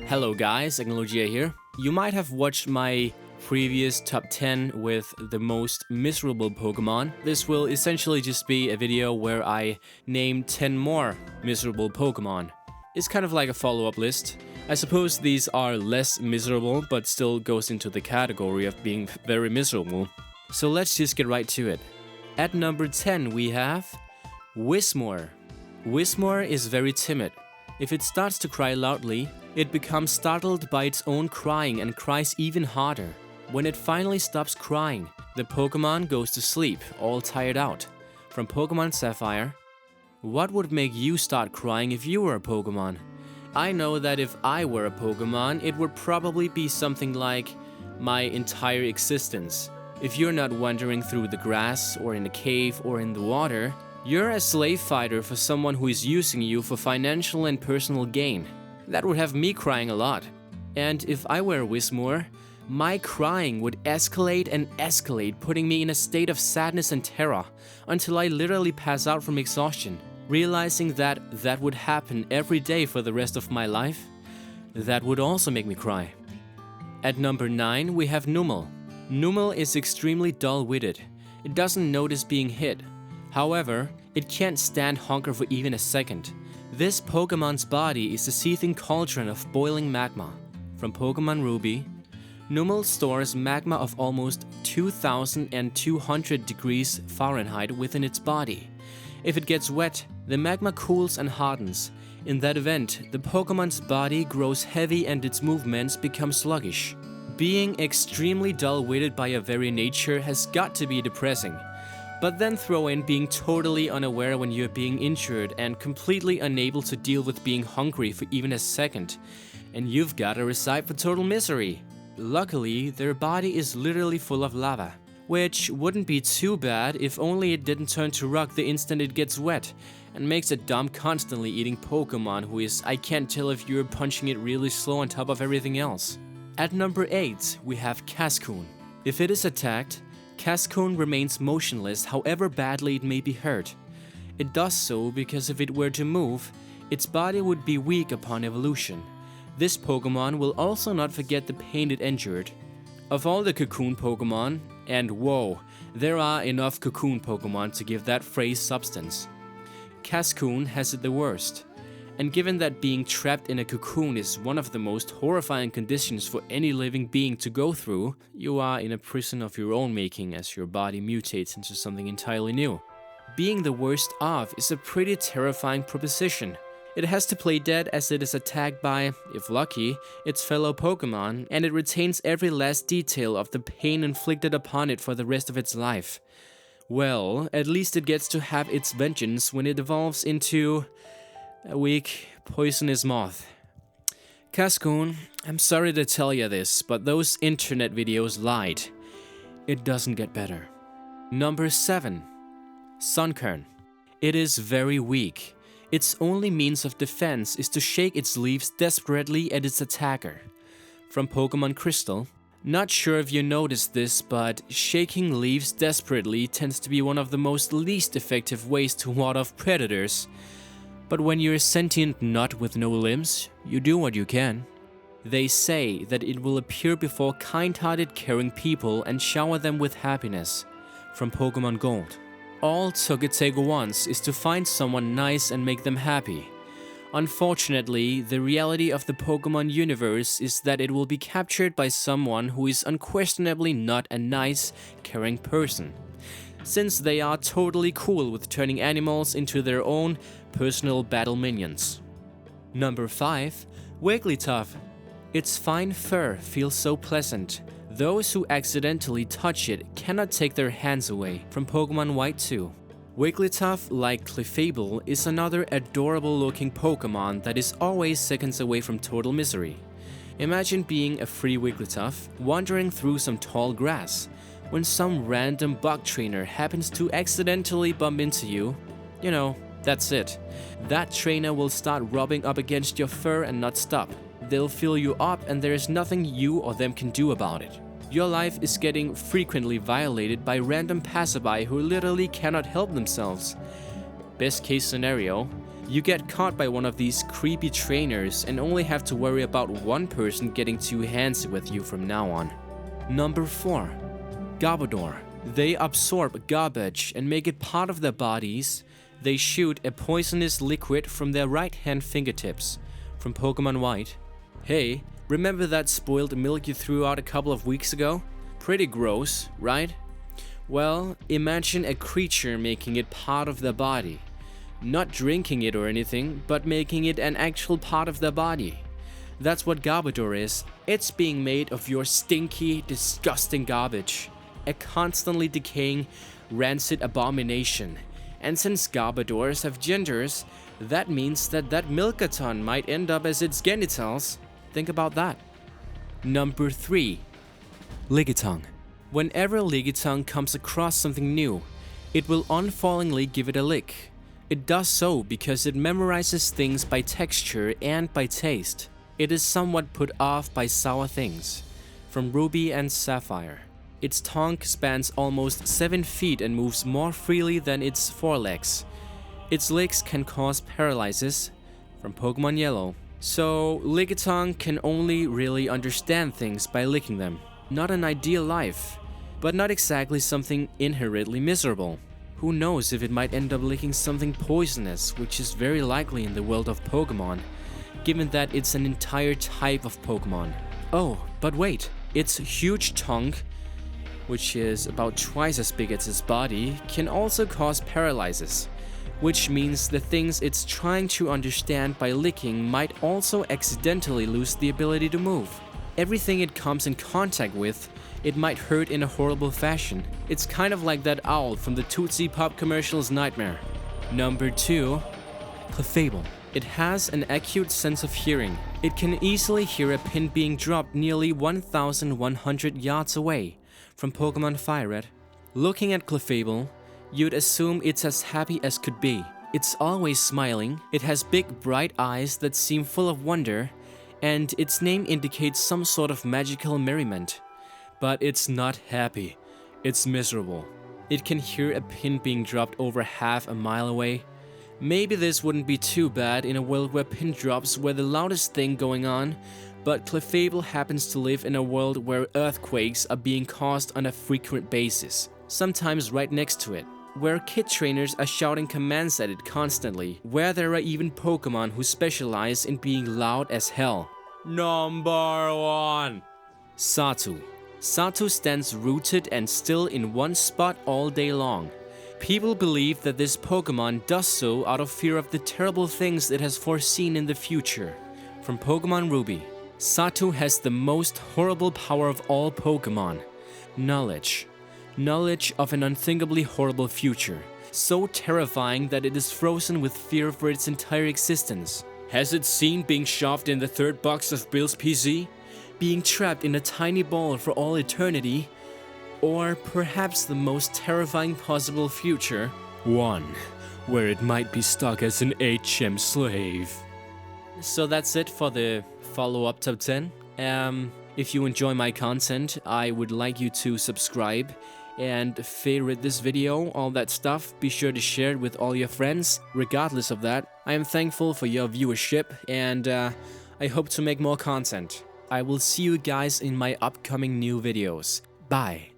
Hello guys, Agnologia here. You might have watched my previous top 10 with the most miserable Pokemon. This will essentially just be a video where I name 10 more miserable Pokemon. It's kind of like a follow-up list. I suppose these are less miserable, but still goes into the category of being very miserable. So let's just get right to it. At number 10 we have Whismur. Whismur is very timid. If it starts to cry loudly, it becomes startled by its own crying and cries even harder. When it finally stops crying, the Pokemon goes to sleep, all tired out. From Pokemon Sapphire. What would make you start crying if you were a Pokemon? I know that if I were a Pokemon, it would probably be something like my entire existence. If you're not wandering through the grass, or in a cave, or in the water, you're a slave fighter for someone who is using you for financial and personal gain. That would have me crying a lot. And if I were a Whismur, my crying would escalate and escalate, putting me in a state of sadness and terror until I literally pass out from exhaustion. Realizing that that would happen every day for the rest of my life, that would also make me cry. At number 9 we have Numel. Numel is extremely dull-witted. It doesn't notice being hit. However, it can't stand hunger for even a second. This Pokemon's body is a seething cauldron of boiling magma. From Pokemon Ruby, Numel stores magma of almost 2,200 degrees Fahrenheit within its body. If it gets wet, the magma cools and hardens. In that event, the Pokemon's body grows heavy and its movements become sluggish. Being extremely dull-witted by your very nature has got to be depressing. But then throw in being totally unaware when you're being injured and completely unable to deal with being hungry for even a second, and you've got a recipe for total misery. Luckily, their body is literally full of lava, which wouldn't be too bad if only it didn't turn to rock the instant it gets wet, and makes it dumb constantly eating Pokemon who is, I can't tell if you're punching it really slow on top of everything else. At number 8 we have Cascoon. If it is attacked, Cascoon remains motionless however badly it may be hurt. It does so because if it were to move, its body would be weak upon evolution. This Pokemon will also not forget the pain it endured. Of all the Cocoon Pokemon, and whoa, there are enough Cocoon Pokemon to give that phrase substance, Cascoon has it the worst. And given that being trapped in a cocoon is one of the most horrifying conditions for any living being to go through, you are in a prison of your own making as your body mutates into something entirely new. Being the worst off is a pretty terrifying proposition. It has to play dead as it is attacked by, if lucky, its fellow Pokemon, and it retains every last detail of the pain inflicted upon it for the rest of its life. Well, at least it gets to have its vengeance when it evolves into a weak, poisonous moth. Cascoon, I'm sorry to tell you this, but those internet videos lied. It doesn't get better. Number 7. Sunkern. It is very weak. Its only means of defense is to shake its leaves desperately at its attacker. From Pokemon Crystal. Not sure if you noticed this, but shaking leaves desperately tends to be one of the most least effective ways to ward off predators. But when you're a sentient nut with no limbs, you do what you can. They say that it will appear before kind-hearted, caring people and shower them with happiness. From Pokemon Gold. All Togetic wants is to find someone nice and make them happy. Unfortunately, the reality of the Pokemon universe is that it will be captured by someone who is unquestionably not a nice, caring person, since they are totally cool with turning animals into their own personal battle minions. Number 5. Wigglytuff. Its fine fur feels so pleasant. Those who accidentally touch it cannot take their hands away. From Pokemon White 2. Wigglytuff, like Clefable, is another adorable looking Pokemon that is always seconds away from total misery. Imagine being a free Wigglytuff wandering through some tall grass. When some random bug trainer happens to accidentally bump into you, you know, that's it. That trainer will start rubbing up against your fur and not stop. They'll fill you up and there is nothing you or them can do about it. Your life is getting frequently violated by random passerby who literally cannot help themselves. Best case scenario, You get caught by one of these creepy trainers and only have to worry about one person getting too handsy with you from now on. Number 4. Garbodor. They absorb garbage and make it part of their bodies. They shoot a poisonous liquid from their right hand fingertips. From Pokemon White. Hey, remember that spoiled milk you threw out a couple of weeks ago? Pretty gross, right? Well, imagine a creature making it part of their body. Not drinking it or anything, but making it an actual part of their body. That's what Garbodor is. It's being made of your stinky, disgusting garbage. A constantly decaying, rancid abomination. And since Garbodors have genders, that means that Milkaton might end up as its genitals. Think about that. Number 3. Lickitung. Whenever Lickitung comes across something new, it will unfallingly give it a lick. It does so because it memorizes things by texture and by taste. It is somewhat put off by sour things. From Ruby and Sapphire. Its tongue spans almost 7 feet and moves more freely than its forelegs. Its licks can cause paralysis. From Pokemon Yellow. So, Lickitung can only really understand things by licking them. Not an ideal life, but not exactly something inherently miserable. Who knows if it might end up licking something poisonous, which is very likely in the world of Pokemon, given that it's an entire type of Pokemon. Oh, but wait, its huge tongue, which is about twice as big as its body, can also cause paralysis, which means the things it's trying to understand by licking might also accidentally lose the ability to move. Everything it comes in contact with, it might hurt in a horrible fashion. It's kind of like that owl from the Tootsie Pop commercial's nightmare. Number 2. Clefable. It has an acute sense of hearing. It can easily hear a pin being dropped nearly 1,100 yards away. From Pokemon Fire Red. Looking at Clefable, you'd assume it's as happy as could be. It's always smiling, it has big bright eyes that seem full of wonder, and its name indicates some sort of magical merriment. But it's not happy, it's miserable. It can hear a pin being dropped over half a mile away. Maybe this wouldn't be too bad in a world where pin drops were the loudest thing going on, but Clefable happens to live in a world where earthquakes are being caused on a frequent basis, sometimes right next to it, where kid trainers are shouting commands at it constantly, where there are even Pokemon who specialize in being loud as hell. Number 1. Satu. Satu stands rooted and still in one spot all day long. People believe that this Pokemon does so out of fear of the terrible things it has foreseen in the future. From Pokemon Ruby. Satu has the most horrible power of all Pokemon. Knowledge. Knowledge of an unthinkably horrible future. So terrifying that it is frozen with fear for its entire existence. Has it seen being shoved in the 3rd box of Bill's PC? Being trapped in a tiny ball for all eternity? Or perhaps the most terrifying possible future? One where it might be stuck as an HM slave. So that's it for the follow-up top 10. If you enjoy my content, I would like you to subscribe and favorite this video, all that stuff. Be sure to share it with all your friends. Regardless of that, I am thankful for your viewership and I hope to make more content. I will see you guys in my upcoming new videos. Bye.